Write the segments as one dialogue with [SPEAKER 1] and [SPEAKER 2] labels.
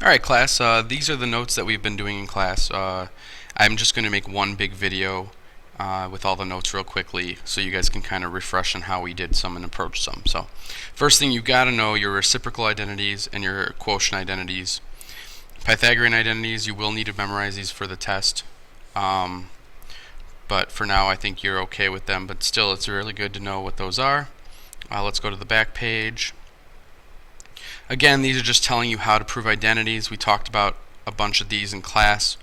[SPEAKER 1] Alright class, these are the notes that we've been doing in class. I'm just going to make one big video with all the notes real quickly so you guys can kind of refresh on how we did some and approach some. So first thing you've got to know your reciprocal identities and your quotient identities. Pythagorean identities, you will need to memorize these for the test. But for now I think you're okay with them, but still it's really good to know what those are. Let's go to the back page. Again, these are just telling you how to prove identities. We talked about a bunch of these in class.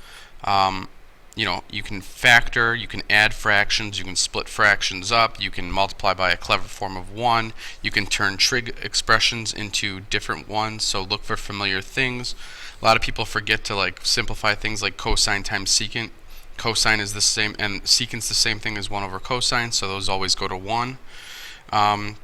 [SPEAKER 1] You can factor, you can add fractions, you can split fractions up, you can multiply by a clever form of 1, you can turn trig expressions into different ones, so look for familiar things. A lot of people forget to simplify things like cosine times secant. Cosine is the same, and secant's the same thing as 1 over cosine, so those always go to 1. Alright.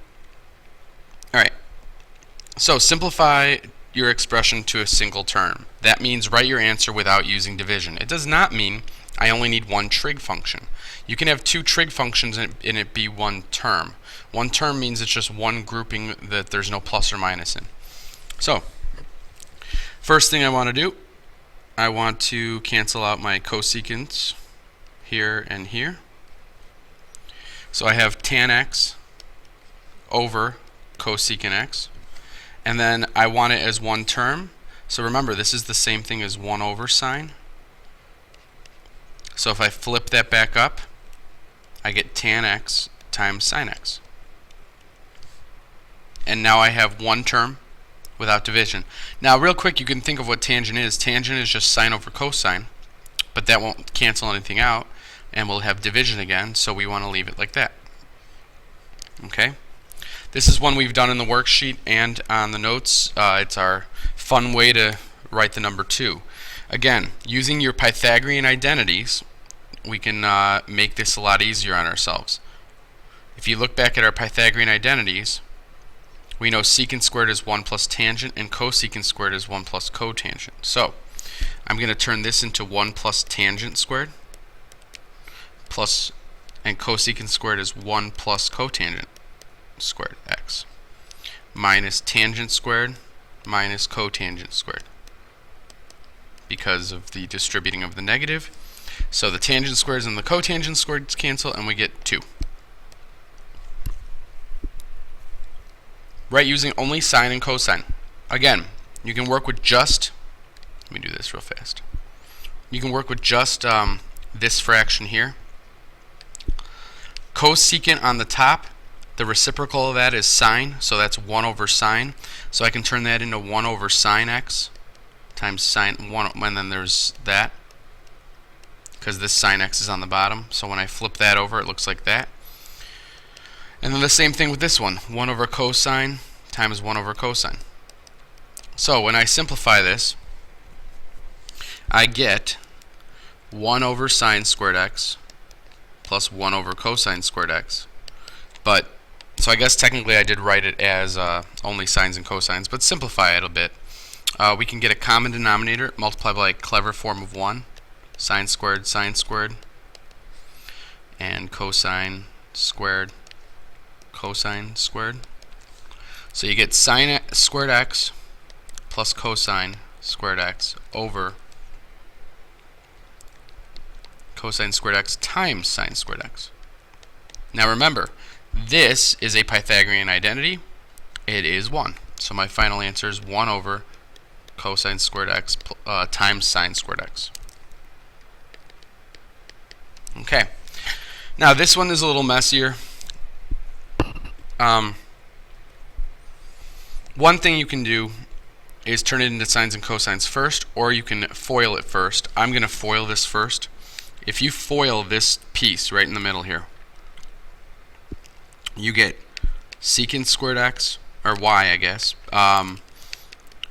[SPEAKER 1] So simplify your expression to a single term. That means write your answer without using division. It does not mean I only need one trig function. You can have two trig functions and it be one term. One term means it's just one grouping that there's no plus or minus in. So first thing I want to do, I want to cancel out my cosecants here and here. So I have tan x over cosecant x. And then I want it as one term. So remember, this is the same thing as 1 over sine. So if I flip that back up, I get tan x times sine x. And now I have one term without division. Now real quick, you can think of what tangent is. Tangent is just sine over cosine, but that won't cancel anything out, and we'll have division again, so we want to leave it like that. Okay? This is one we've done in the worksheet and on the notes. It's our fun way to write the number 2. Again, using your Pythagorean identities, we can make this a lot easier on ourselves. If you look back at our Pythagorean identities, we know secant squared is 1 plus tangent and cosecant squared is 1 plus cotangent. So I'm going to turn this into 1 plus tangent squared and cosecant squared is 1 plus cotangent squared x minus tangent squared minus cotangent squared because of the distributing of the negative. So the tangent squares and the cotangent squares cancel and we get 2. Right, using only sine and cosine. Again, you can work with just, let me do this real fast. You can work with just this fraction here. Cosecant on the top, the reciprocal of that is sine, so that's 1 over sine. So I can turn that into 1 over sine x times sine 1, and then there's that, because this sine x is on the bottom. So when I flip that over, it looks like that. And then the same thing with this one, 1 over cosine times 1 over cosine. So when I simplify this, I get 1 over sine squared x plus 1 over cosine squared x. So I guess technically I did write it as only sines and cosines, but simplify it a bit. We can get a common denominator, multiply by a clever form of 1, sine squared, and cosine squared, cosine squared. So you get sine squared x plus cosine squared x over cosine squared x times sine squared x. Now remember, this is a Pythagorean identity. It is 1. So my final answer is 1 over cosine squared x times sine squared x. Okay. Now this one is a little messier. One thing you can do is turn it into sines and cosines first, or you can FOIL it first. I'm going to FOIL this first. If you FOIL this piece right in the middle here, you get secant squared x, or y I guess,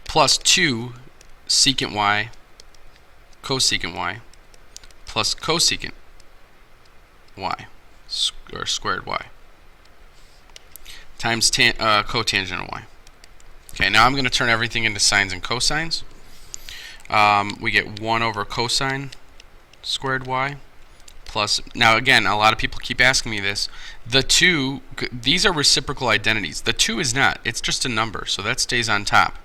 [SPEAKER 1] plus 2 secant y, cosecant y, plus cosecant y, or squared y, times cotangent of y. Okay, now I'm going to turn everything into sines and cosines. We get 1 over cosine squared y plus, now again, a lot of people keep asking me this, the 2, these are reciprocal identities. The 2 is not, it's just a number, so that stays on top.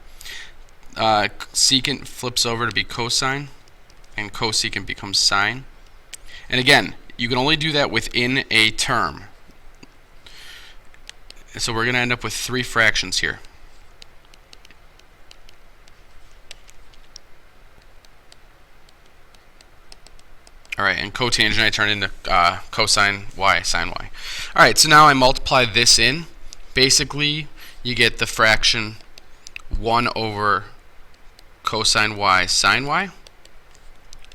[SPEAKER 1] secant flips over to be cosine, and cosecant becomes sine. And again, you can only do that within a term. So we're going to end up with 3 fractions here. Alright, and cotangent I turn into cosine y, sine y. Alright, so now I multiply this in. Basically, you get the fraction 1 over cosine y sine y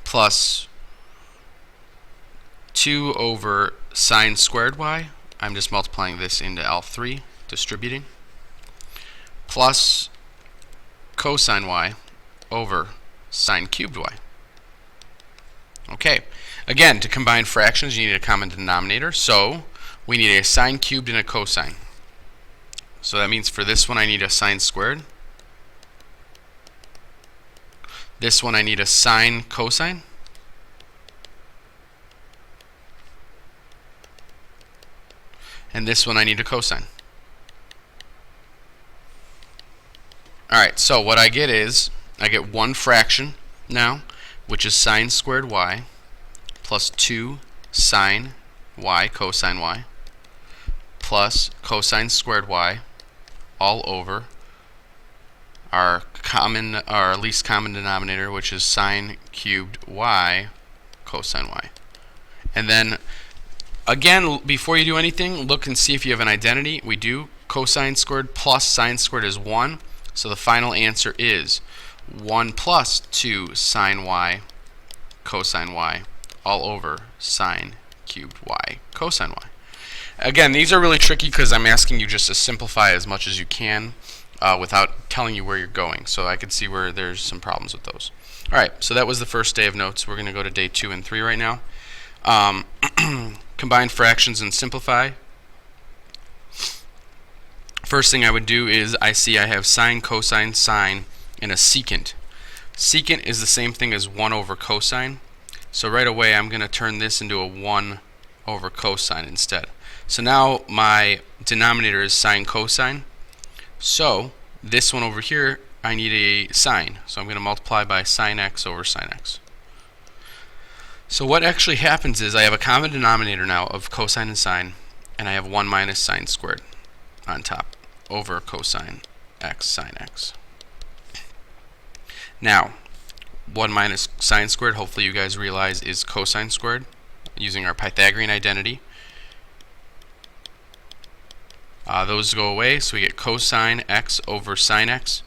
[SPEAKER 1] plus 2 over sine squared y. I'm just multiplying this into L3, distributing, plus cosine y over sine cubed y. Okay, again, to combine fractions, you need a common denominator, so we need a sine cubed and a cosine. So that means for this one I need a sine squared. This one I need a sine cosine. And this one I need a cosine. Alright, so what I get is, I get one fraction now, which is sine squared y, plus 2 sine y cosine y, plus cosine squared y, all over our least common denominator, which is sine cubed y cosine y. And then again, before you do anything, look and see if you have an identity. We do. Cosine squared plus sine squared is 1. So the final answer is 1 plus 2 sine y cosine y all over sine cubed y cosine y. Again, these are really tricky because I'm asking you just to simplify as much as you can without telling you where you're going. So I could see where there's some problems with those. Alright, so that was the first day of notes. We're going to go to day 2 and 3 right now. Combine fractions and simplify. First thing I would do is I have sine, cosine, sine, and a secant. Secant is the same thing as 1 over cosine. So right away I'm going to turn this into a 1 over cosine instead. So now my denominator is sine cosine. So this one over here I need a sine. So I'm going to multiply by sine x over sine x. So what actually happens is I have a common denominator now of cosine and sine, and I have 1 minus sine squared on top over cosine x sine x. Now, 1 minus sine squared, hopefully you guys realize, is cosine squared using our Pythagorean identity. Those go away, so we get cosine x over sine x.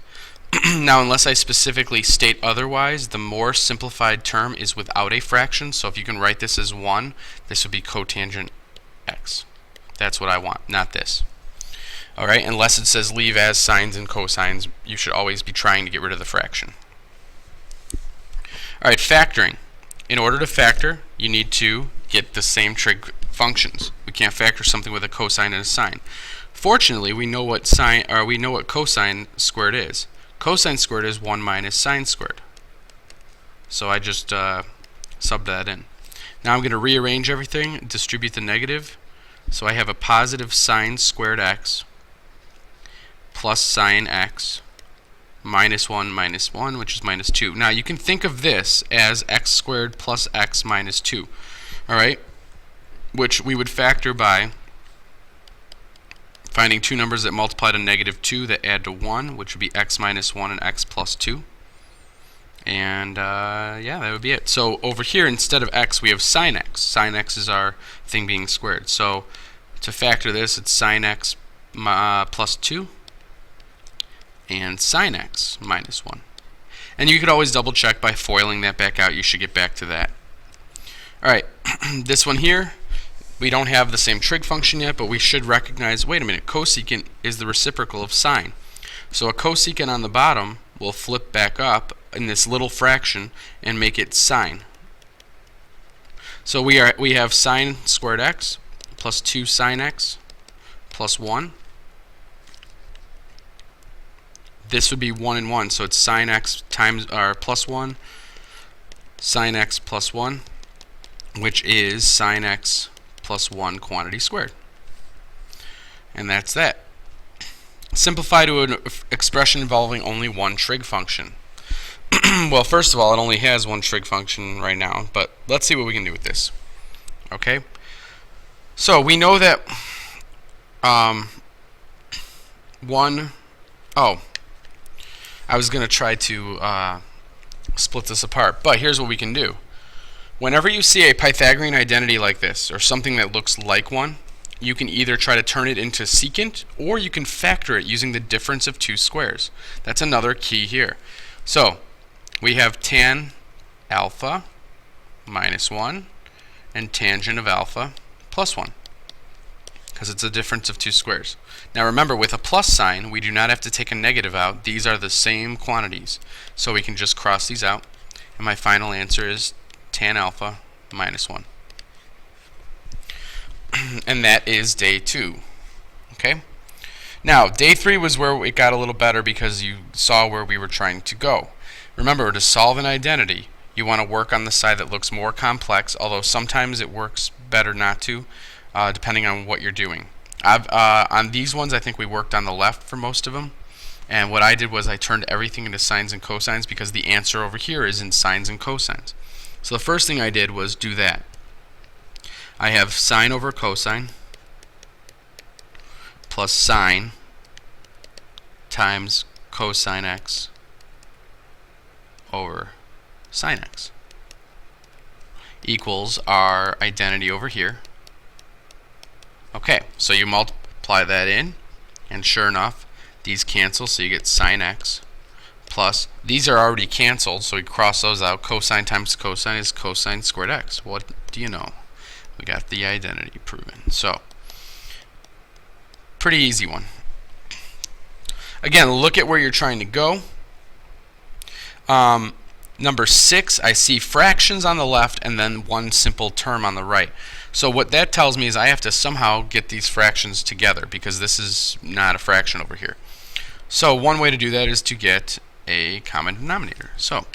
[SPEAKER 1] Now, unless I specifically state otherwise, the more simplified term is without a fraction. So if you can write this as 1, this would be cotangent x. That's what I want, not this. Alright, unless it says leave as sines and cosines, you should always be trying to get rid of the fraction. Alright, factoring. In order to factor, you need to get the same trig functions. We can't factor something with a cosine and a sine. Fortunately, we know what cosine squared is. Cosine squared is 1 minus sine squared. So I just subbed that in. Now I'm going to rearrange everything, distribute the negative. So I have a positive sine squared x plus sine x minus 1, which is minus 2. Now you can think of this as x squared plus x minus 2. Alright? Which we would factor by finding two numbers that multiply to negative 2 that add to 1, which would be x minus 1 and x plus 2. And yeah, that would be it. So over here, instead of x, we have sine x. Sine x is our thing being squared. So to factor this, it's sine x plus 2 and sine x minus 1. And you could always double check by foiling that back out. You should get back to that. Alright, this one here, we don't have the same trig function yet, but we should recognize, wait a minute, cosecant is the reciprocal of sine. So a cosecant on the bottom will flip back up in this little fraction and make it sine. So we have sine squared x plus 2 sine x plus 1. This would be 1 and 1, so it's sine x times plus 1, sine x plus 1, which is sine x plus 1 quantity squared. And that's that. Simplify to an expression involving only one trig function. Well, first of all, it only has one trig function right now, but let's see what we can do with this. Okay, so we know that I was going to try to split this apart, but here's what we can do. Whenever you see a Pythagorean identity like this, or something that looks like one, you can either try to turn it into secant, or you can factor it using the difference of two squares. That's another key here. So we have tan alpha minus 1 and tangent of alpha plus 1, because it's a difference of two squares. Now remember, with a plus sign, we do not have to take a negative out. These are the same quantities. So we can just cross these out, and my final answer is tan alpha minus 1. And that is day 2. Okay? Now, day 3 was where it got a little better because you saw where we were trying to go. Remember, to solve an identity, you want to work on the side that looks more complex, although sometimes it works better not to, depending on what you're doing. On these ones, I think we worked on the left for most of them. And what I did was I turned everything into sines and cosines because the answer over here is in sines and cosines. So the first thing I did was do that. I have sine over cosine plus sine times cosine x over sine x equals our identity over here. Okay, so you multiply that in, and sure enough, these cancel, so you get sine x plus, these are already canceled, so we cross those out. Cosine times cosine is cosine squared x. What do you know? We got the identity proven. So, pretty easy one. Again, look at where you're trying to go. Number 6, I see fractions on the left and then one simple term on the right. So what that tells me is I have to somehow get these fractions together because this is not a fraction over here. So one way to do that is to get a common denominator. So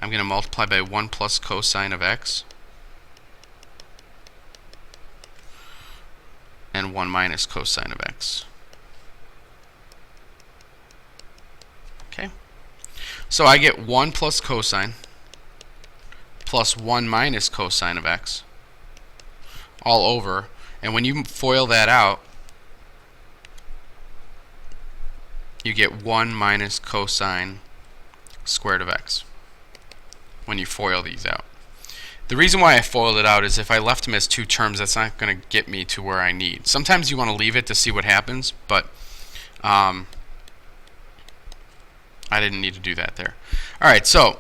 [SPEAKER 1] I'm going to multiply by 1 plus cosine of x and 1 minus cosine of x. Okay. So I get 1 plus cosine plus 1 minus cosine of x all over, and when you FOIL that out, you get 1 minus cosine squared of x when you FOIL these out. The reason why I FOILed it out is if I left them as two terms, that's not going to get me to where I need. Sometimes you want to leave it to see what happens, but I didn't need to do that there. Alright, so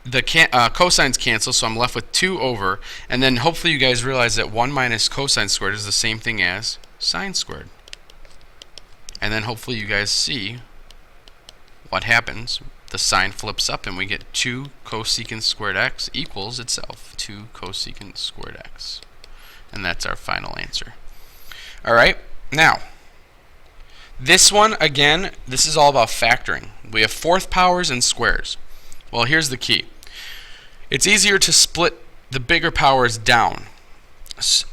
[SPEAKER 1] the cosines cancel, so I'm left with 2 over, and then hopefully you guys realize that 1 minus cosine squared is the same thing as sine squared. And then hopefully you guys see what happens. The sign flips up and we get 2 cosecant squared x equals itself 2 cosecant squared x. And that's our final answer. Alright, now this one, again, this is all about factoring. We have fourth powers and squares. Well, here's the key. It's easier to split the bigger powers down,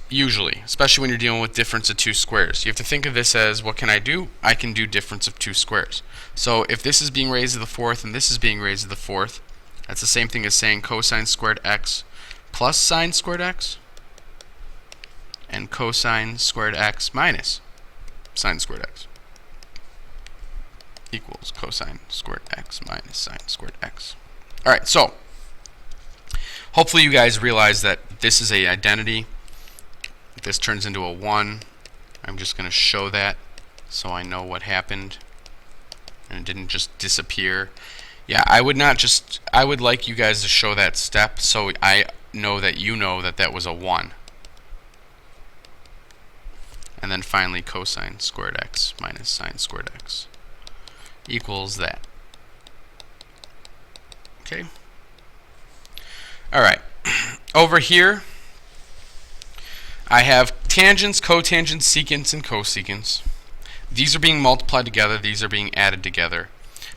[SPEAKER 1] usually, especially when you're dealing with difference of two squares. You have to think of this as, what can I do? I can do difference of two squares. So if this is being raised to the fourth and this is being raised to the fourth, that's the same thing as saying cosine squared x plus sine squared x and cosine squared x minus sine squared x equals cosine squared x minus sine squared x. Alright, so hopefully you guys realize that this is an identity. If this turns into a 1, I'm just going to show that so I know what happened and it didn't just disappear. Yeah, I would like you guys to show that step so I know that you know that that was a 1. And then finally cosine squared x minus sine squared x equals that. Okay. Alright. Over here, I have tangents, cotangents, secants, and cosecants. These are being multiplied together. These are being added together.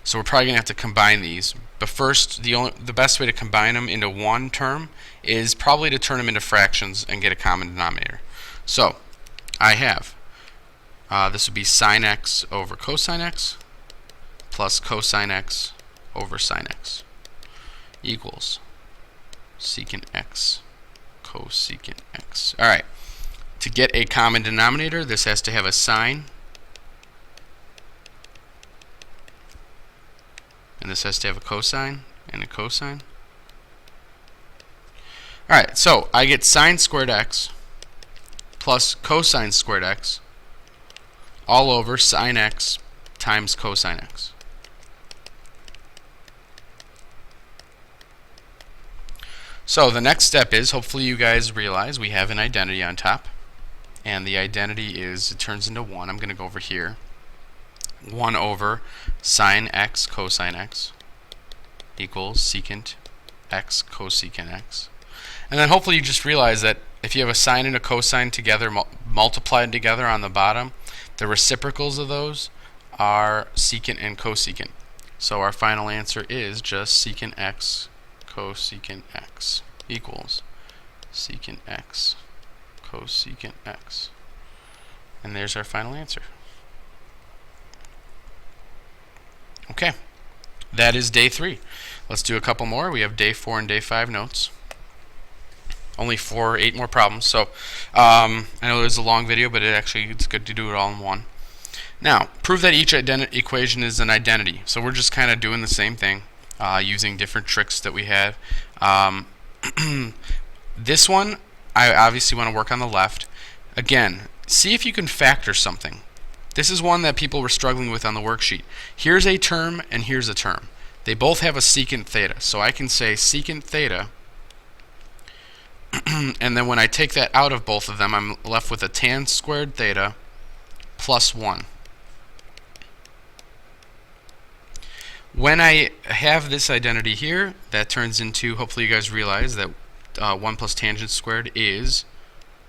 [SPEAKER 1] So we're probably going to have to combine these. But first, the best way to combine them into one term is probably to turn them into fractions and get a common denominator. So I have this would be sine x over cosine x plus cosine x over sine x equals secant x cosecant x. All right. To get a common denominator, this has to have a sine, and this has to have a cosine and a cosine. All right, so I get sine squared x plus cosine squared x all over sine x times cosine x. So the next step is, hopefully you guys realize we have an identity on top. And the identity is, it turns into 1. I'm going to go over here. 1 over sine x cosine x equals secant x cosecant x. And then hopefully you just realize that if you have a sine and a cosine together, multiplied together on the bottom, the reciprocals of those are secant and cosecant. So our final answer is just secant x cosecant x equals secant x cosecant x. And there's our final answer. Okay, that is day 3. Let's do a couple more. We have day 4 and day 5 notes. Only 8 more problems. So I know it was a long video, but it's good to do it all in one. Now, prove that each equation is an identity. So we're just kind of doing the same thing, using different tricks that we have. This one, I obviously want to work on the left. Again, see if you can factor something. This is one that people were struggling with on the worksheet. Here's a term and here's a term. They both have a secant theta. So I can say secant theta, and then when I take that out of both of them, I'm left with a tan squared theta plus 1. When I have this identity here, that turns into, hopefully you guys realize that 1 plus tangent squared is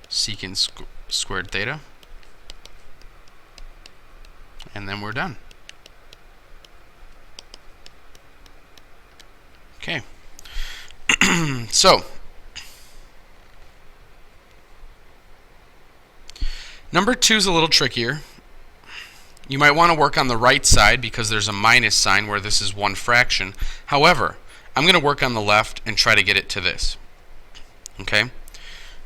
[SPEAKER 1] secant squared theta. And then we're done. Okay. So, number 2 is a little trickier. You might want to work on the right side because there's a minus sign where this is one fraction. However, I'm going to work on the left and try to get it to this. Okay?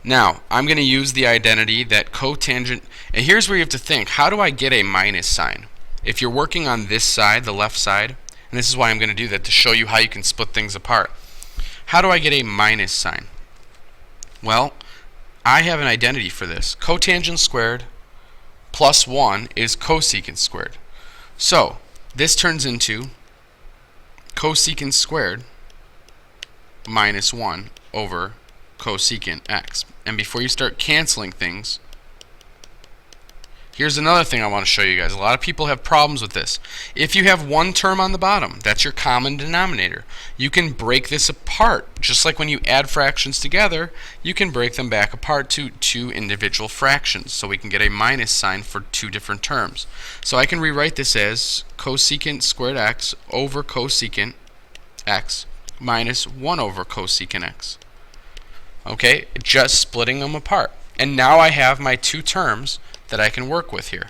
[SPEAKER 1] Now, I'm going to use the identity that cotangent, and here's where you have to think, how do I get a minus sign? If you're working on this side, the left side, and this is why I'm going to do that, to show you how you can split things apart. How do I get a minus sign? Well, I have an identity for this. Cotangent squared plus 1 is cosecant squared. So, this turns into cosecant squared minus 1 over cosecant x. And before you start canceling things, here's another thing I want to show you guys. A lot of people have problems with this. If you have one term on the bottom, that's your common denominator. You can break this apart. Just like when you add fractions together, you can break them back apart to 2 individual fractions. So we can get a minus sign for 2 different terms. So I can rewrite this as cosecant squared x over cosecant x minus 1 over cosecant x. Okay, just splitting them apart. And now I have my 2 terms that I can work with here.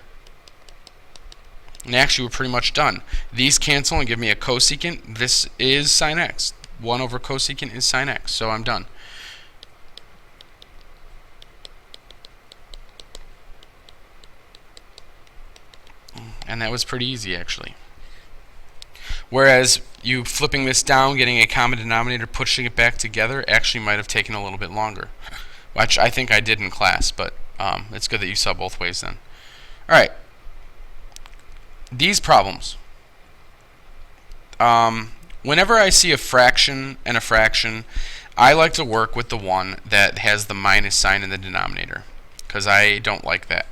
[SPEAKER 1] And actually we're pretty much done. These cancel and give me a cosecant. This is sine x. 1 over cosecant is sine x. So I'm done. And that was pretty easy actually. Whereas you flipping this down, getting a common denominator, pushing it back together actually might have taken a little bit longer. Which I think I did in class, but it's good that you saw both ways then. Alright. These problems. Whenever I see a fraction and a fraction, I like to work with the one that has the minus sign in the denominator. Because I don't like that,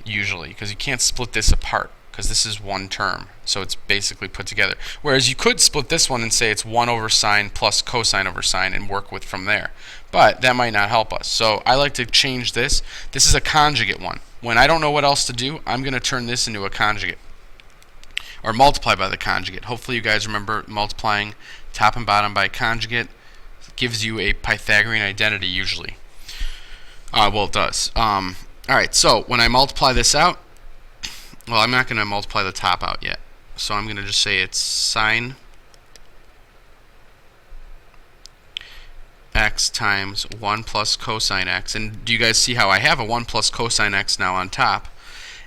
[SPEAKER 1] usually. Because you can't split this apart. Because this is one term. So it's basically put together. Whereas you could split this one and say it's 1 over sine plus cosine over sine and work with from there. But that might not help us. So I like to change this. This is a conjugate one. When I don't know what else to do, I'm going to turn this into a conjugate. Or multiply by the conjugate. Hopefully you guys remember multiplying top and bottom by conjugate gives you a Pythagorean identity usually. Well, it does. Alright, so when I multiply this out, well, I'm not going to multiply the top out yet. So I'm going to just say it's sine x times 1 plus cosine x. And do you guys see how I have a 1 plus cosine x now on top?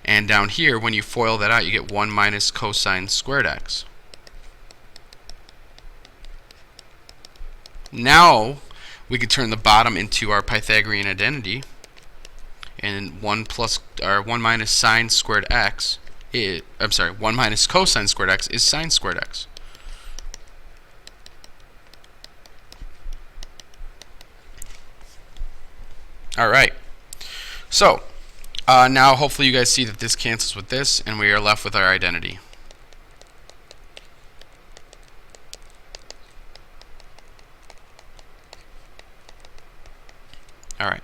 [SPEAKER 1] And down here, when you FOIL that out, you get 1 minus cosine squared x. Now, we could turn the bottom into our Pythagorean identity. And 1 minus sine squared x is, 1 minus cosine squared x is sine squared x. Alright, so now hopefully you guys see that this cancels with this, and we are left with our identity. Alright,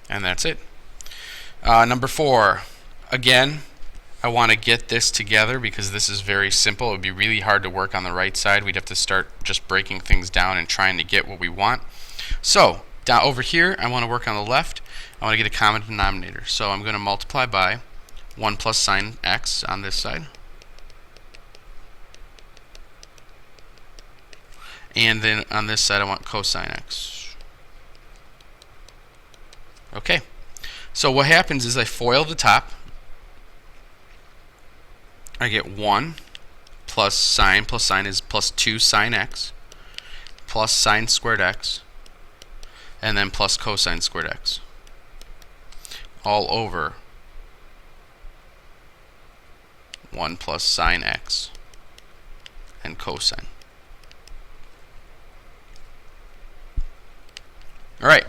[SPEAKER 1] and that's it. Number 4, again, I want to get this together because this is very simple. It would be really hard to work on the right side. We'd have to start just breaking things down and trying to get what we want. So, down over here, I want to work on the left. I want to get a common denominator. So I'm going to multiply by 1 plus sine x on this side. And then on this side, I want cosine x. Okay. So what happens is I FOIL the top. I get 1 plus sine is plus 2 sine x plus sine squared x, and then plus cosine squared x, all over 1 plus sine x and cosine. Alright,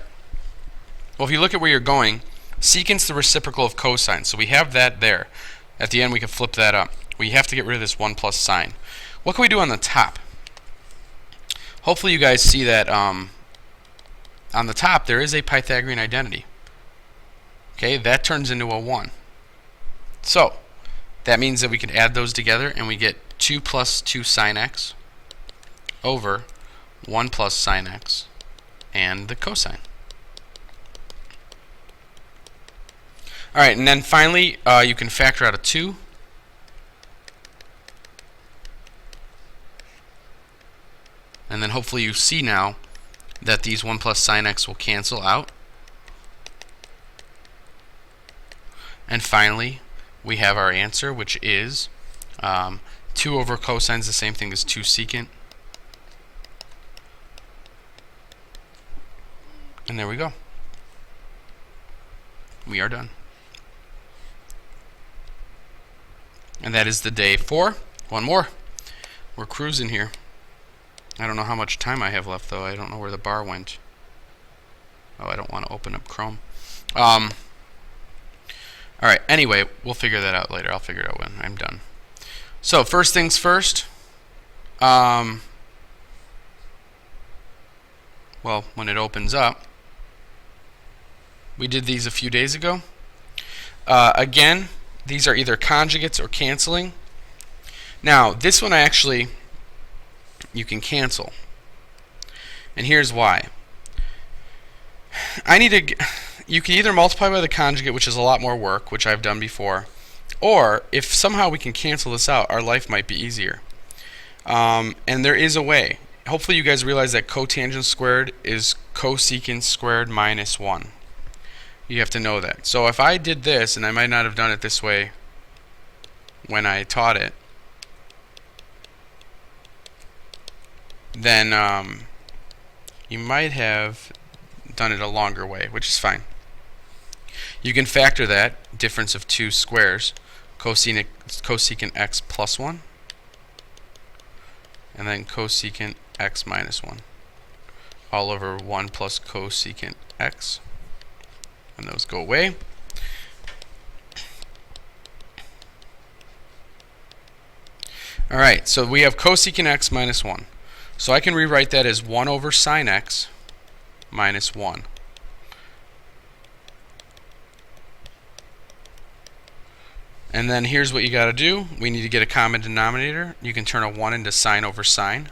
[SPEAKER 1] well, if you look at where you're going, secant's the reciprocal of cosine, so we have that there. At the end, we can flip that up. We have to get rid of this 1 plus sine. What can we do on the top? Hopefully you guys see that on the top there is a Pythagorean identity. Okay, that turns into a 1. So that means that we can add those together and we get 2 plus 2 sine x over 1 plus sine x and the cosine. Alright, and then finally you can factor out a 2. And then hopefully you see now that these 1 plus sine x will cancel out. And finally, we have our answer, which is 2 over cosine is the same thing as 2 secant. And there we go. We are done. And that is the day 4. One more. We're cruising here. I don't know how much time I have left, though. I don't know where the bar went. Oh, I don't want to open up Chrome. Alright, anyway, we'll figure that out later. I'll figure it out when I'm done. So, first things first. Well, when it opens up, we did these a few days ago. Again, these are either conjugates or canceling. Now, this one you can cancel. And here's why. You can either multiply by the conjugate, which is a lot more work, which I've done before, or if somehow we can cancel this out, our life might be easier. And there is a way. Hopefully you guys realize that cotangent squared is cosecant squared minus 1. You have to know that. So if I did this, and I might not have done it this way when I taught it, then you might have done it a longer way, which is fine. You can factor that difference of 2 squares, cosecant x plus 1, and then cosecant x minus 1, all over 1 plus cosecant x. And those go away. Alright, so we have cosecant x minus 1. So I can rewrite that as 1 over sine x minus 1. And then here's what you got to do. We need to get a common denominator. You can turn a 1 into sine over sine.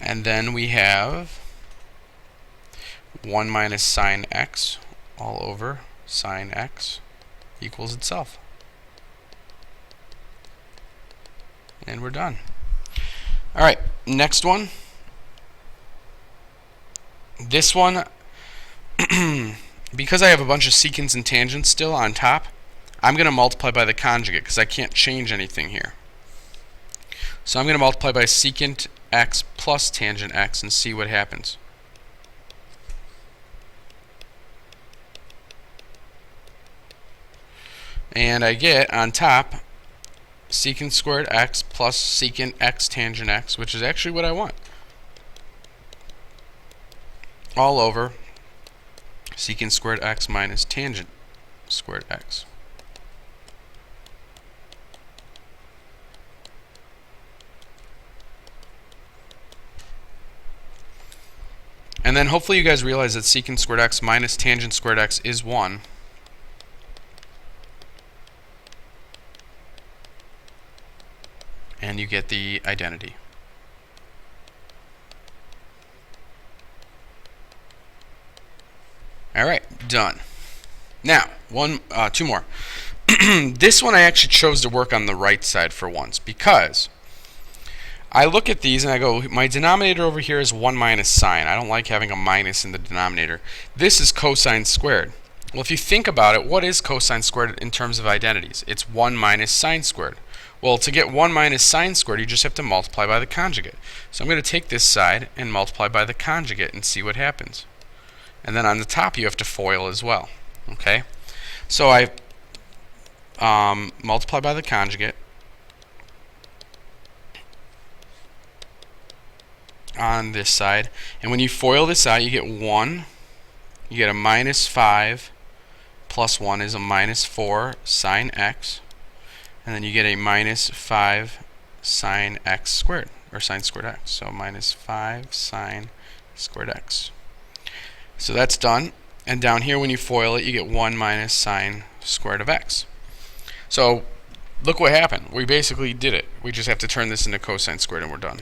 [SPEAKER 1] And then we have 1 minus sine x all over sine x equals itself. And we're done. Alright, next one. This one, because I have a bunch of secants and tangents still on top, I'm going to multiply by the conjugate because I can't change anything here. So I'm going to multiply by secant x plus tangent x and see what happens. And I get on top secant squared x plus secant x tangent x, which is actually what I want, all over secant squared x minus tangent squared x. And then hopefully you guys realize that secant squared x minus tangent squared x is 1. And you get the identity. Alright, done. Now, two more. This one I actually chose to work on the right side for once because I look at these and I go, my denominator over here is 1 minus sine. I don't like having a minus in the denominator. This is cosine squared. Well, if you think about it, what is cosine squared in terms of identities? It's 1 minus sine squared. Well, to get 1 minus sine squared, you just have to multiply by the conjugate. So I'm going to take this side and multiply by the conjugate and see what happens. And then on the top, you have to FOIL as well. Okay? So I multiply by the conjugate on this side. And when you FOIL this out, you get 1. You get a minus 5 plus 1 is a minus 4 sine x. And then you get a minus 5 sine x squared, or sine squared x. So minus 5 sine squared x. So that's done. And down here, when you FOIL it, you get 1 minus sine squared of x. So look what happened. We basically did it. We just have to turn this into cosine squared and we're done.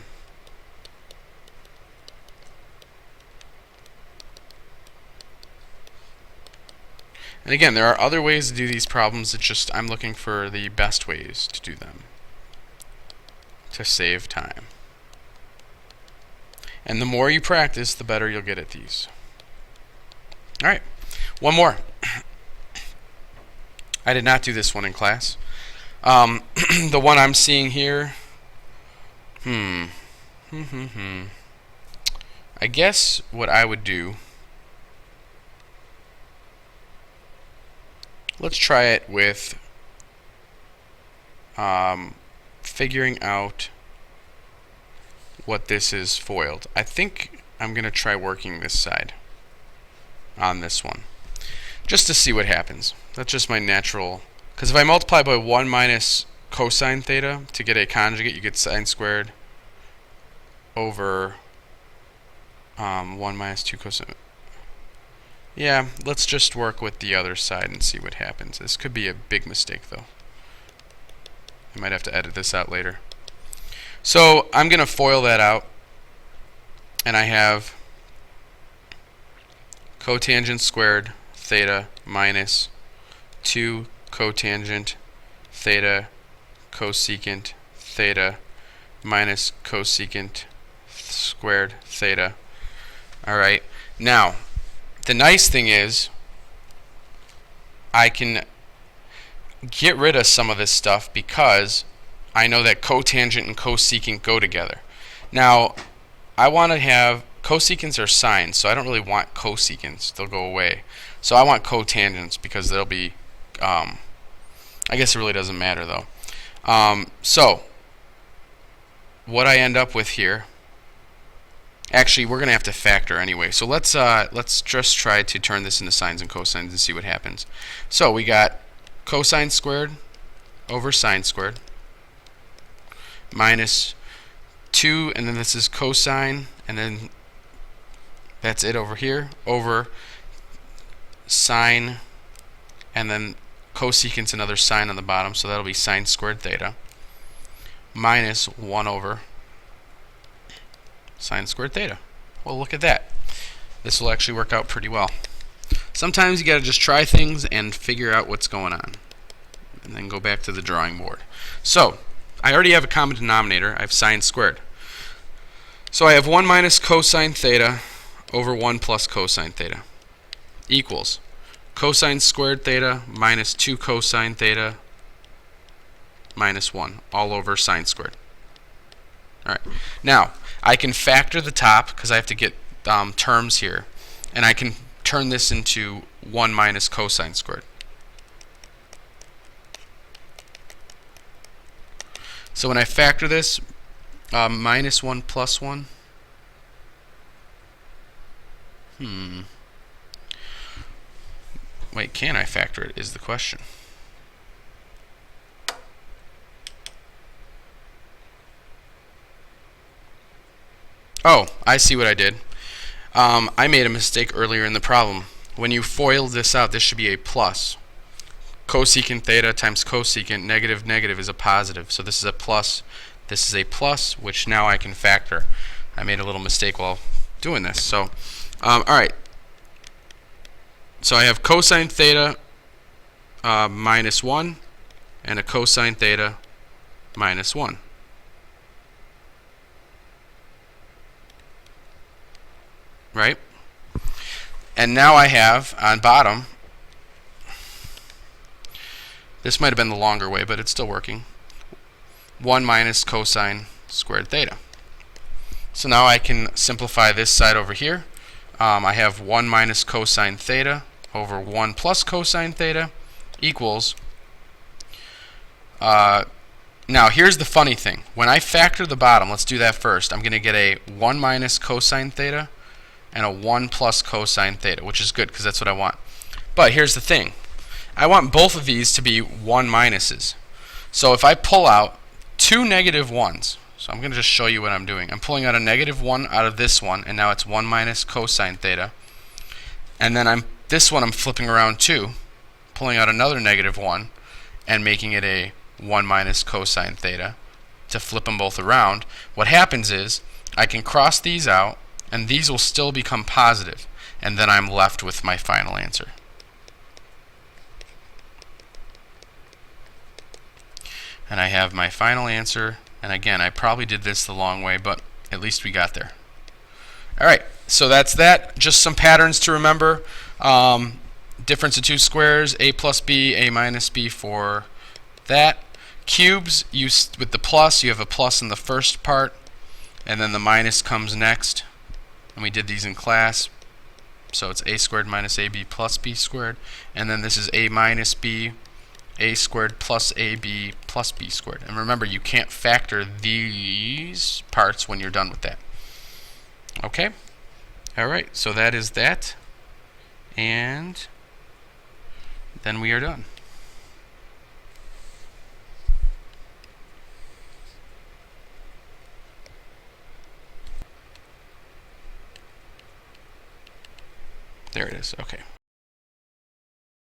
[SPEAKER 1] And again, there are other ways to do these problems. It's just I'm looking for the best ways to do them to save time. And the more you practice, the better you'll get at these. Alright, one more. I did not do this one in class. The one I'm seeing here, I guess what I would do, let's try it with figuring out what this is FOILed. I think I'm going to try working this side on this one, just to see what happens. That's just my natural, because if I multiply by 1 minus cosine theta to get a conjugate, you get sine squared over 1 minus 2 cosine. Yeah, let's just work with the other side and see what happens. This could be a big mistake, though. I might have to edit this out later. So I'm going to FOIL that out, and I have cotangent squared theta minus 2 cotangent theta cosecant theta minus cosecant squared theta. Alright, now the nice thing is I can get rid of some of this stuff because I know that cotangent and cosecant go together. Now I want to have cosecants are sines, so I don't really want cosecants. They'll go away. So I want cotangents because they'll be, I guess it really doesn't matter though. So what I end up with here, actually we're going to have to factor anyway. So let's just try to turn this into sines and cosines and see what happens. So we got cosine squared over sine squared minus 2, and then this is cosine, and then that's it over here, over sine, and then cosecant's another sine on the bottom, so that'll be sine squared theta, minus 1 over sine squared theta. Well, look at that. This will actually work out pretty well. Sometimes you gotta just try things and figure out what's going on. and then go back to the drawing board. So I already have a common denominator. I have sine squared. So I have 1 minus cosine theta over 1 plus cosine theta equals cosine squared theta minus 2 cosine theta minus 1 all over sine squared. All right. Now, I can factor the top because I have to get terms here, and I can turn this into 1 minus cosine squared. So when I factor this, minus 1 plus 1, wait, can I factor it is the question. Oh, I see what I did. I made a mistake earlier in the problem. When you FOIL this out, this should be a plus. Cosecant theta times cosecant, negative negative is a positive. So this is a plus, this is a plus, which now I can factor. I made a little mistake while doing this. So, alright. So I have cosine theta minus 1 and a cosine theta minus 1. Right? And now I have on bottom, this might have been the longer way, but it's still working, 1 minus cosine squared theta. So now I can simplify this side over here. I have 1 minus cosine theta over 1 plus cosine theta equals, now here's the funny thing. When I factor the bottom, let's do that first, I'm going to get a 1 minus cosine theta and a 1 plus cosine theta, which is good because that's what I want. But here's the thing. I want both of these to be 1 minuses. So if I pull out two negative 1s, so I'm going to just show you what I'm doing. I'm pulling out a negative 1 out of this one, and now it's 1 minus cosine theta. And then this one I'm flipping around too, pulling out another negative 1 and making it a 1 minus cosine theta to flip them both around. What happens is I can cross these out, and these will still become positive, and then I'm left with my final answer. And I have my final answer, and again, I probably did this the long way, but at least we got there. Alright, so that's that. Just some patterns to remember. Difference of two squares, a plus b, a minus b for that. Cubes, with the plus, you have a plus in the first part, and then the minus comes next. And we did these in class. So it's a squared minus ab plus b squared. And then this is a minus b, a squared plus ab plus b squared. And remember, you can't factor these parts when you're done with that. Okay? Alright, so that is that. And then we are done. There it is. Okay.